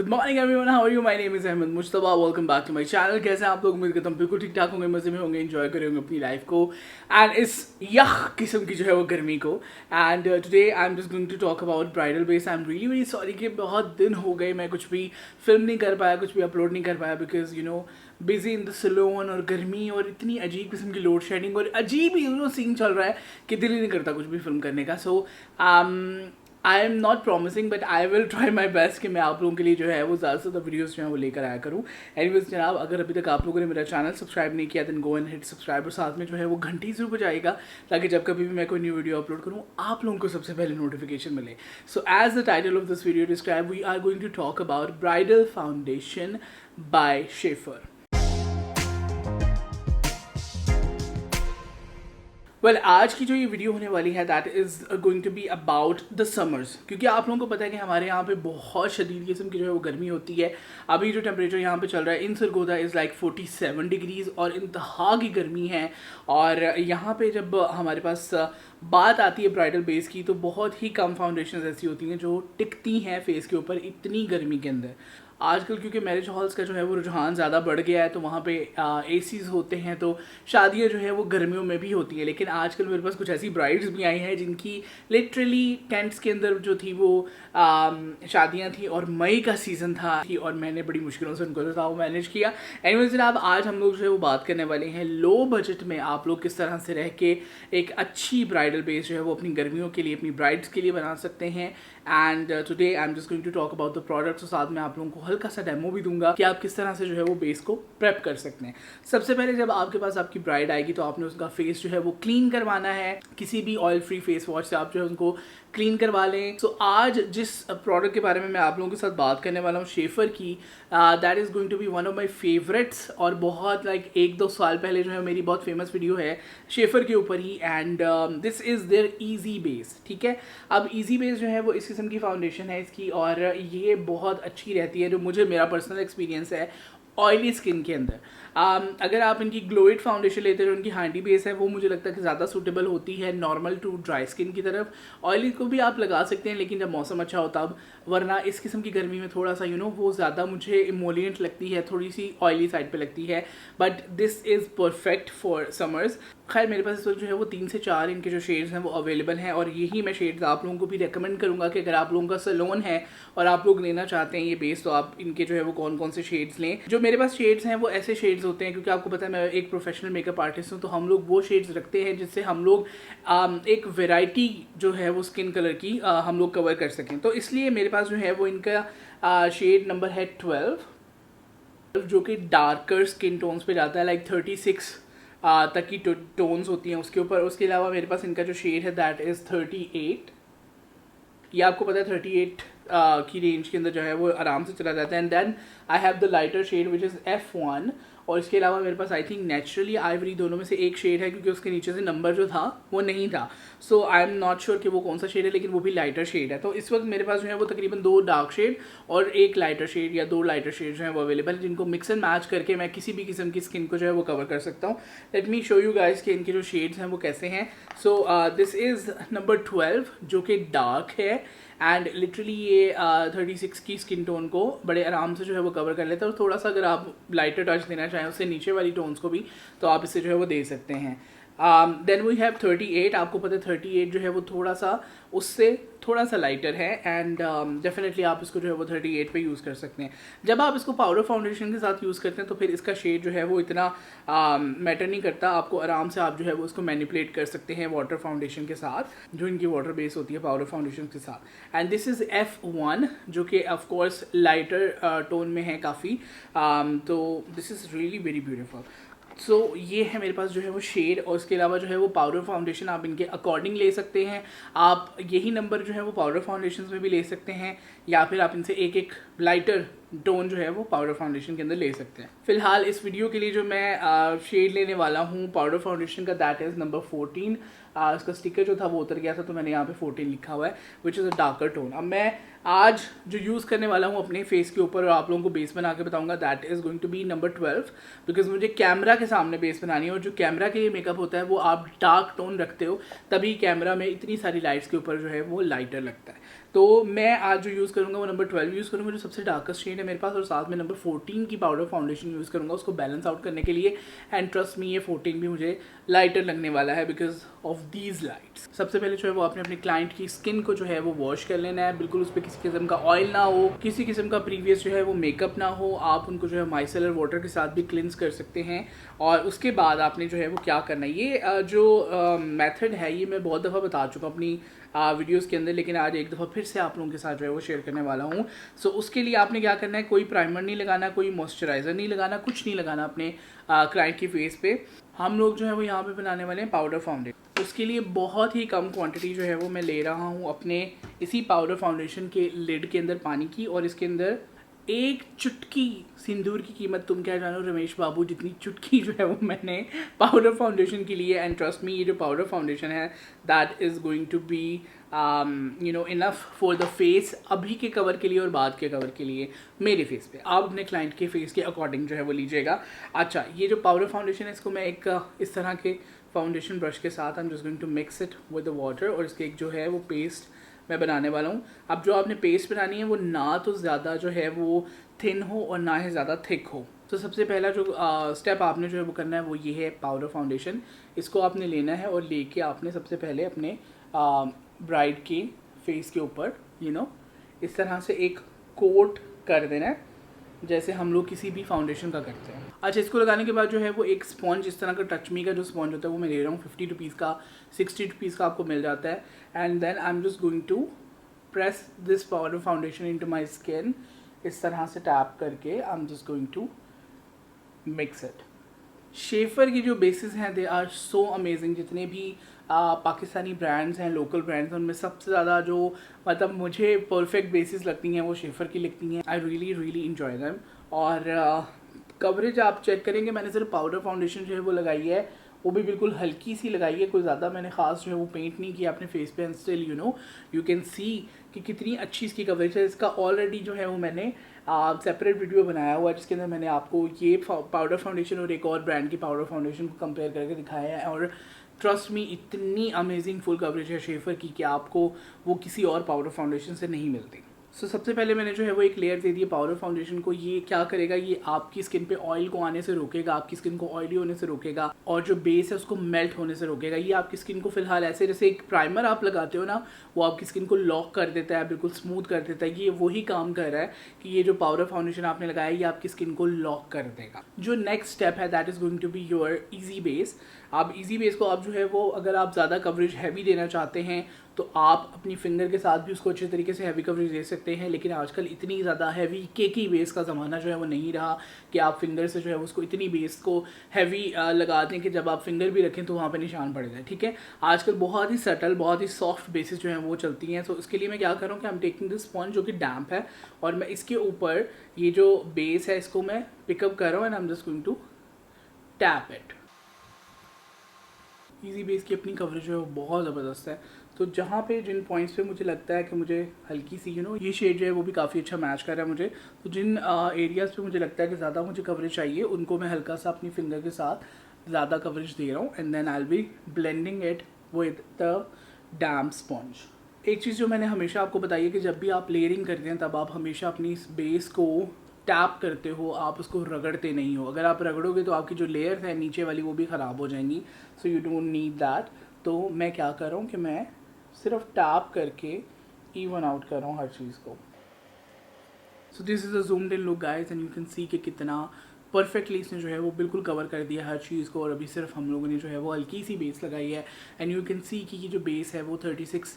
Good morning everyone, how are you? My name is Ahmed Mushtaba. Welcome back to my channel. कैसे हैं आप लोग? उम्मीद करता हूँ बिल्कुल ठीक ठाक होंगे, मजे में होंगे, एंजॉय करेंगे अपनी लाइफ को एंड इस यह किस्म की जो है वो गर्मी को। And today I am just going to talk about bridal base. I am really very sorry कि बहुत दिन हो गए मैं कुछ भी फिल्म नहीं कर पाया, कुछ भी अपलोड नहीं कर पाया, because busy in the salon और गर्मी और इतनी अजीब किस्म की लोड शेडिंग और अजीब ही सीन चल रहा है कि दिल ही नहीं करता कुछ भी फिल्म करने का। So I am not promising but I will try my best कि मैं आप लोगों के लिए जो है वो ज़्यादा से ज़्यादा वीडियोस जो है वो लेकर आया करूँ। एनीवेज जनाब, अगर अभी तक आप लोगों ने मेरा चैनल सब्सक्राइब नहीं किया then go and hit subscribe और साथ में जो है वो घंटी ज़रूर बजाएगा ताकि जब कभी भी मैं कोई न्यू वीडियो अपलोड करूँ आप लोगों को सबसे पहले नोटिफिकेशन मिले। So as the title of this video describe, we are going to talk about bridal foundation by Schaffer. Well आज की जो ये वीडियो होने वाली है that is going to be about the summers, क्योंकि आप लोगों को पता है कि हमारे यहाँ पे बहुत शदीद किस्म की जो है वो गर्मी होती है। अभी जो टेम्परेचर यहाँ पे चल रहा है इन सरगोदा इज़ लाइक 47 डिग्रीज़ और इंतहा की गर्मी है। और यहाँ पे जब हमारे पास बात आती है ब्राइडल बेस की तो बहुत ही कम फाउंडेशन ऐसी होती हैं जो टिकती हैं फेस के ऊपर इतनी गर्मी के अंदर। आजकल क्योंकि मैरिज हॉल्स का जो है वो रुझान ज़्यादा बढ़ गया है तो वहाँ पे एसीज़ होते हैं तो शादियाँ जो है वो गर्मियों में भी होती हैं। लेकिन आजकल मेरे पास कुछ ऐसी ब्राइड्स भी आई हैं जिनकी लिटरली टेंट्स के अंदर जो थी वो शादियाँ थी और मई का सीज़न था और मैंने बड़ी मुश्किलों से उनको जो था वो मैनेज किया। एनीवेज जनाब, आज हम लोग जो है वो बात करने वाले हैं लो बजट में आप लोग किस तरह से रह के एक अच्छी ब्राइडल बेस जो है वो अपनी गर्मियों के लिए, अपनी ब्राइड्स के लिए बना सकते हैं। And today I am just going to talk about the products और साथ में आप लोगों को हल्का सा डेमो भी दूंगा कि आप किस तरह से जो है वो बेस को प्रेप कर सकते हैं। सबसे पहले जब आपके पास आपकी ब्राइड आएगी तो आपने उसका फेस जो है वो क्लीन करवाना है। किसी भी ऑयल फ्री फेस वॉश से आप जो है उनको क्लीन करवा लें। सो आज जिस प्रोडक्ट के बारे में मैं आप लोगों के साथ बात करने वाला हूँ शेफर की, that is going to be one of my favourites और बहुत लाइक 1-2 साल पहले जो है मेरी बहुत फेमस वीडियो है शेफर के ऊपर ही। And this is their easy base. ठीक है, अब ईजी बेस जो है वो इस किस्म की फाउंडेशन है इसकी और ये बहुत अच्छी रहती है, जो मुझे मेरा पर्सनल एक्सपीरियंस है ऑयली स्किन के अंदर। अगर आप इनकी ग्लोइड फाउंडेशन लेते हैं जो उनकी हैंडी बेस है वो मुझे लगता है कि ज़्यादा सूटेबल होती है नॉर्मल टू ड्राई स्किन की तरफ। ऑयली को भी आप लगा सकते हैं लेकिन जब मौसम अच्छा होता अब, वरना इस किस्म की गर्मी में थोड़ा सा वो ज़्यादा मुझे इमोलिएंट लगती है, थोड़ी सी ऑयली साइड पे लगती है। But this is perfect for summers. खैर मेरे पास इस वक्त जो है वो 3 से 4 इनके जो शेड्स हैं वो अवेलेबल हैं और यही मैं शेड्स आप लोगों को भी रेकमेंड करूँगा कि अगर आप लोगों का सैलून है और आप लोग लेना चाहते हैं ये बेस तो आप इनके जो है वो कौन कौन से शेड्स लें। जो मेरे पास शेड्स हैं वो ऐसे शेड्स होते हैं, क्योंकि आपको पता है मैं एक प्रोफेशनल मेकअप आर्टिस्ट हूँ तो हम लोग वो शेड्स रखते हैं जिससे हम लोग एक वेराइटी जो है वो स्किन कलर की हम लोग कवर कर सकें। तो इसलिए मेरे पास जो है वो इनका शेड नंबर है 12 जो कि डार्कर स्किन टोन्स पे जाता है, लाइक 36 तक की टोन्स होती हैं उसके ऊपर। उसके अलावा मेरे पास इनका जो शेड है दैट इज़ 38। ये आपको पता है 38 की रेंज के अंदर जो है वो आराम से चला जाता है। And then I have the lighter shade which is F1 और इसके अलावा मेरे पास आई थिंक नेचुरली आइवरी दोनों में से एक शेड है क्योंकि उसके नीचे से नंबर जो था वो नहीं था। सो आई एम नॉट श्योर कि वो कौन सा शेड है लेकिन वो भी लाइटर शेड है। तो इस वक्त मेरे पास जो है वो तकरीबन 2 डार्क शेड और एक लाइटर शेड या 2 लाइटर शेड जो है वो अवेलेबल है, जिनको मिक्स एंड मैच करके मैं किसी भी किस्म की स्किन को जो है वो कवर कर सकता हूँ। Let me show you guys कि इनके जो शेड्स हैं वो कैसे हैं। सो दिस इज़ नंबर 12 जो कि डार्क है एंड लिटरली ये 36 की स्किन टोन को बड़े आराम से जो है वो कवर कर लेता है। और थोड़ा सा अगर आप लाइटर टच देना चाहें उससे नीचे वाली टोन्स को भी तो आप इससे जो है वो दे सकते हैं। Then we have 38। आपको पता है 38 जो है वो थोड़ा सा उससे थोड़ा सा लाइटर है एंड डेफिनेटली आप इसको जो है वो 38 पे यूज़ कर सकते हैं। जब आप इसको पाउडर फाउंडेशन के साथ यूज़ करते हैं तो फिर इसका शेड जो है वो इतना मैटर नहीं करता। आपको आराम से आप जो है वो उसको मैनिपुलेट कर सकते हैं वाटर फाउंडेशन के साथ जो इनकी वाटर बेस होती है पाउडर फाउंडेशन के साथ। एंड दिस इज़ F1 जो कि ऑफकोर्स लाइटर टोन में है काफ़ी। तो this is really very beautiful. So ये है मेरे पास जो है वो शेड और उसके अलावा जो है वो पाउडर फाउंडेशन आप इनके अकॉर्डिंग ले सकते हैं। आप यही नंबर जो है वो पाउडर फाउंडेशन में भी ले सकते हैं या फिर आप इनसे एक एक लाइटर टोन जो है वो पाउडर फाउंडेशन के अंदर ले सकते हैं। फिलहाल इस वीडियो के लिए जो मैं शेड लेने वाला हूँ पाउडर फाउंडेशन का दैट इज़ नंबर 14। इसका स्टिकर जो था वो उतर गया था तो मैंने यहाँ पे 14 लिखा हुआ है which is a darker tone. अब मैं आज जो यूज़ करने वाला हूँ अपने फेस के ऊपर और आप लोगों को बेस बना के बताऊंगा that is going to be number 12 because मुझे कैमरा के सामने बेस बनानी है और जो कैमरा के लिए मेकअप होता है वो आप डार्क टोन रखते हो तभी कैमरा में इतनी सारी लाइट्स के ऊपर जो है वो लाइटर लगता है। तो मैं आज जो यूज़ करूँगा वो नंबर 12 यूज़ करूँगा, जो सबसे डार्केस्ट शेड है मेरे पास, और साथ में नंबर 14 की पाउडर फाउंडेशन यूज़ करूँगा उसको बैलेंस आउट करने के लिए। एंड ट्रस्ट मी, ये 14 भी मुझे लाइटर लगने वाला है बिकॉज ऑफ दीज लाइट्स। सबसे पहले जो है वो आपने अपने क्लाइंट की स्किन को जो है वो वॉश कर लेना है, बिल्कुल उस पर किसी किस्म का ऑयल ना हो, किसी किस्म का प्रीवियस जो है वो मेकअप ना हो। आप उनको जो है माइसेलर वाटर के साथ भी क्लिनस कर सकते हैं। और उसके बाद आपने जो है वो क्या करना है, ये जो मेथड है ये मैं बहुत दफ़ा बता चुका हूँ अपनी वीडियोस के अंदर, लेकिन आज एक दफ़ा फिर से आप लोगों के साथ जो है वो शेयर करने वाला हूँ। सो उसके लिए आपने क्या करना है, कोई प्राइमर नहीं लगाना, कोई मॉइस्चराइज़र नहीं लगाना, कुछ नहीं लगाना अपने क्लाइंट की फेस पे। हम लोग जो है वो यहाँ पे बनाने वाले हैं पाउडर फाउंडेशन। उसके लिए बहुत ही कम क्वांटिटी जो है वो मैं ले रहा हूँ अपने इसी पाउडर फाउंडेशन के लिड के अंदर पानी की, और इसके अंदर एक चुटकी सिंदूर की कीमत तुम क्या जानो रमेश बाबू, जितनी चुटकी जो है वो मैंने पाउडर फाउंडेशन के लिए। एंड ट्रस्ट मी, ये जो पाउडर फाउंडेशन है that is going to be enough for the face, अभी के कवर के लिए और बाद के कवर के लिए मेरे फेस पे। आप अपने क्लाइंट के फेस के अकॉर्डिंग जो है वो लीजिएगा। अच्छा, ये जो पाउडर फाउंडेशन है इसको मैं एक इस तरह के फाउंडेशन ब्रश के साथ I am just going to mix it with the water, और इसके एक जो है वो पेस्ट मैं बनाने वाला हूँ। अब जो आपने पेस्ट बनानी है वो ना तो ज़्यादा जो है वो थिन हो और ना ही ज़्यादा थिक हो। तो सबसे पहला जो स्टेप आपने जो है वो करना है वो ये है पाउडर फाउंडेशन। इसको आपने लेना है और लेके आपने सबसे पहले अपने ब्राइड के फेस के ऊपर इस तरह से एक कोट कर देना है, जैसे हम लोग किसी भी फाउंडेशन का करते हैं। अच्छा, इसको लगाने के बाद जो है वो एक स्पॉन्ज, इस तरह का टच मी का जो स्पॉन्ज होता है वो मैं ले रहा हूँ 50 रुपीज़ का, 60 रुपीज़ का आपको मिल जाता है। And then I am just going to press this powder foundation into my skin, इस तरह से टैप करके I am just going to mix it. Schaffer की जो बेसिस हैं दे आर सो अमेजिंग। जितने भी पाकिस्तानी ब्रांड्स हैं, लोकल ब्रांड्स हैं, उनमें सबसे ज़्यादा जो मतलब मुझे परफेक्ट बेसिस लगती हैं वो शेफर की लगती हैं। I really really enjoy them. और कवरेज आप चेक करेंगे, मैंने सिर्फ पाउडर फाउंडेशन जो है वो लगाई है, वो भी बिल्कुल हल्की सी लगाई है, कोई ज़्यादा मैंने ख़ास जो है वो पेंट नहीं किया अपने फेस पे। And still you can see कि कितनी अच्छी इसकी कवरेज है। इसका ऑलरेडी जो है वो मैंने सेपरेट वीडियो बनाया हुआ है जिसके अंदर मैंने आपको ये पाउडर फाउंडेशन और एक और ब्रांड की पाउडर फाउंडेशन को कंपेयर करके दिखाया है। और ट्रस्ट मी, इतनी अमेजिंग फुल कवरेज है शेफर की कि आपको वो किसी और पाउडर फाउंडेशन से नहीं मिलती। सो सबसे पहले मैंने जो है वो एक लेयर दे दी है पाउडर फाउंडेशन को। ये क्या करेगा, ये आपकी स्किन पे ऑयल को आने से रोकेगा, आपकी स्किन को ऑयली होने से रोकेगा, और जो बेस है उसको मेल्ट होने से रोकेगा। ये आपकी स्किन को फिलहाल ऐसे जैसे एक प्राइमर आप लगाते हो ना, वो आपकी स्किन को लॉक कर देता है, बिल्कुल स्मूथ कर देता है। ये वही काम कर रहा है कि ये जो पाउडर फाउंडेशन आपने लगाया ये आपकी स्किन को लॉक कर देगा। जो नेक्स्ट स्टेप है that is going to be your easy base. आप इजी बेस को आप जो है वो अगर आप ज़्यादा कवरेज हैवी देना चाहते हैं तो आप अपनी फिंगर के साथ भी उसको अच्छे तरीके से हैवी कवरेज दे सकते हैं। लेकिन आजकल इतनी ज़्यादा हैवी केकी बेस का ज़माना जो है वो नहीं रहा कि आप फिंगर से जो है उसको इतनी बेस को हैवी लगा दें कि जब आप फिंगर भी रखें तो वहाँ पे निशान पड़ जाए। ठीक है, आजकल बहुत ही सटल, बहुत ही सॉफ्ट बेसिस जो हैं वो चलती हैं। सो इसके लिए मैं क्या कर रहा हूँ कि I am taking this sponge जो कि डैम्प है, और मैं इसके ऊपर ये जो बेस है इसको मैं पिकअप कर रहा हूँ and I am just going to tap it. Easy base की अपनी कवरेज जो है वो बहुत ज़बरदस्त है। तो जहाँ पे जिन पॉइंट्स पे मुझे लगता है कि मुझे हल्की सी ये शेड जो है वो भी काफ़ी अच्छा मैच कर रहा है मुझे, तो जिन एरियाज़ पे मुझे लगता है कि ज़्यादा मुझे कवरेज चाहिए उनको मैं हल्का सा अपनी फिंगर के साथ ज़्यादा कवरेज दे रहा हूँ। And then I will be blending it with the damp sponge. एक चीज़ जो मैंने हमेशा आपको बताई है कि जब भी आप लेयरिंग करते हैं तब आप हमेशा अपनी इस बेस को टैप करते हो, आप उसको रगड़ते नहीं हो। अगर आप रगड़ोगे तो आपकी जो लेयर्स है नीचे वाली वो भी ख़राब हो जाएंगी। So you don't need that. तो मैं क्या कर रहा हूँ कि मैं सिर्फ टैप करके इवन आउट कर रहा हूँ हर चीज़ को। So this is a zoomed in look guys and you can see कि कितना परफेक्टली इसने जो है वो बिल्कुल कवर कर दिया हर चीज़ को। और अभी सिर्फ हम लोगों ने जो है वो हल्की सी बेस लगाई है एंड यू कैन सी कि ये जो बेस है वो 36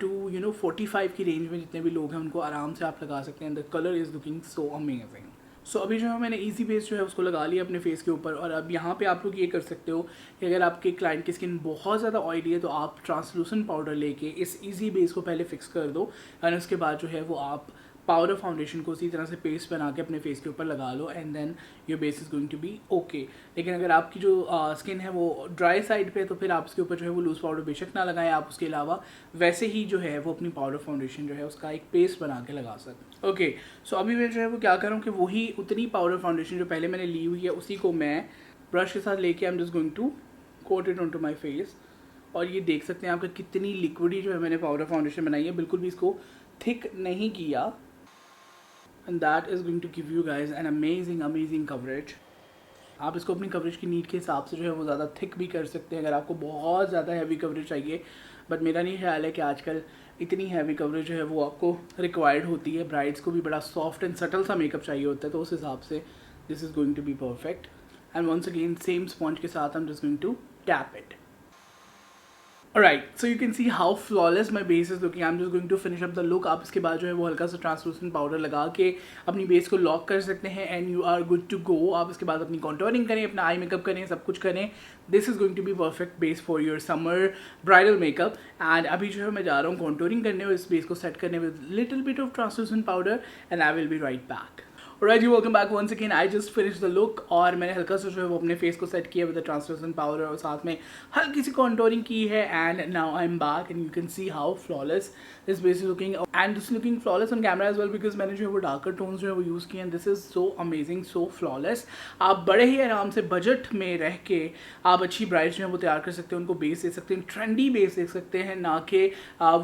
टू 45 की रेंज में जितने भी लोग हैं उनको आराम से आप लगा सकते हैं। The colour is looking so amazing. So अभी जो है मैंने इजी बेस जो है उसको लगा लिया अपने फेस के ऊपर। और अब यहाँ पे आप लोग ये कर सकते हो कि अगर आपके क्लाइंट की स्किन बहुत ज़्यादा ऑयली है तो आप ट्रांसलूसेंट पाउडर लेके इस इजी बेस को पहले फिक्स कर दो एंड उसके बाद जो है वो आप पाउडर फाउंडेशन को उसी तरह से पेस्ट बना के अपने फेस के ऊपर लगा लो and then your base is going to be okay. लेकिन अगर आपकी जो स्किन है वो ड्राई साइड पे है तो फिर आप उसके ऊपर जो है वो लूज़ पाउडर बेशक ना लगाएं, आप उसके अलावा वैसे ही जो है वो अपनी पाउडर फाउंडेशन जो है उसका एक पेस्ट बना के लगा सकते। ओके, सो अभी मैं जो है वो क्या करूँ कि वही उतनी पाउडर फाउंडेशन जो पहले मैंने ली हुई है उसी को मैं ब्रश के साथ लेके I am just going to coat it on to my face. और ये देख सकते हैं आपका कितनी लिक्विडी जो है मैंने पाउडर फाउंडेशन बनाई है, बिल्कुल भी इसको थिक नहीं किया। And that is going to give you guys an amazing coverage. आप इसको अपनी कवरेज की नीड के हिसाब से जो है वो ज़्यादा थिक भी कर सकते हैं अगर आपको बहुत ज़्यादा हैवी कवरेज चाहिए, बट मेरा नहीं ख्याल है कि आजकल इतनी हैवी कवरेज जो है वो आपको रिक्वायर्ड होती है। ब्राइड्स को भी बड़ा सॉफ्ट एंड सटल सा मेकअप चाहिए होता है, तो उस हिसाब से this is going to be perfect. And once again same sponge के साथ I am just going to tap it. Alright, so you can see how flawless my base is looking. I'm just going to finish up the look. आप इसके बाद जो है वो हल्का सा ट्रांसलूसेंट पाउडर लगा के अपनी बेस को लॉक कर सकते हैं and you are good to go. आप इसके बाद अपनी कॉन्टोरिंग करें, अपना आई मेकअप करें, सब कुछ करें। This is going to be perfect base for your summer bridal makeup. And अभी जो है मैं जा रहा हूँ कॉन्टोरिंग करने और इस बेस को सेट करने with little bit of translucent powder and I will B right back. Alright, you welcome back once again. I just finished the look और मैंने हल्का सा जो है वो अपने फेस को सेट किया विद द ट्रांसलूसेंट पाउडर और साथ में हल्की सी कॉन्टोरिंग की है। And now I am back and you can see how flawless this base is looking and this looking flawless on camera as well because मैंने जो है वो डार्कर टोन्स जो है वो यूज़ किए and this is so amazing, so flawless. आप बड़े ही आराम से बजट में रह के आप अच्छी ब्राइड जो है वो तैयार कर सकते हैं, उनको बेस दे सकते हैं, ट्रेंडी बेस दे सकते हैं, ना कि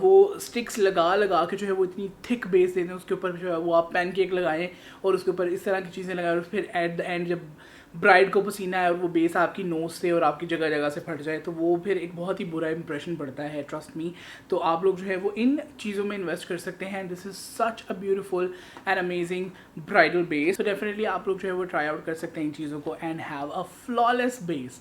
वो स्टिक्स लगा के जो है वो इतनी थिक बेस देते हैं उसके ऊपर जो है वो आप पैनकेक लगाएं और उसके ऊपर इस तरह की चीज़ें लगाएं और फिर एट द एंड जब ब्राइड को पसीना है और वो बेस आपकी नोज से और आपकी जगह जगह से फट जाए तो वो फिर एक बहुत ही बुरा इंप्रेशन पड़ता है, ट्रस्ट मी। तो आप लोग जो है वो इन चीज़ों में इन्वेस्ट कर सकते हैं। This is such a beautiful and amazing bridal base. तो डेफिनेटली आप लोग जो है वो ट्राई आउट कर सकते हैं इन चीज़ों को and have a flawless base.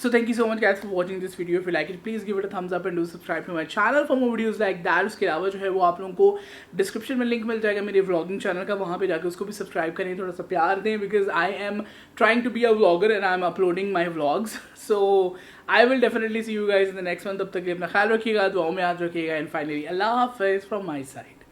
So thank you so much guys for watching this video. If you like it please give it a thumbs up and do subscribe to my channel for more videos like that. उसके अलावा जो है वो आप लोगों को description में link मिल जाएगा मेरे व्लॉगिंग चैनल का, वहाँ पे जाकर उसको भी सब्सक्राइब करें, थोड़ा सा प्यार दें because I am trying to be a vlogger and I'm uploading my vlogs. So I will definitely see you guys in the next one. तब तक के लिए अपना ख्याल रखिएगा, दुआओं में याद रखिएगा and finally Allah Hafiz from my side.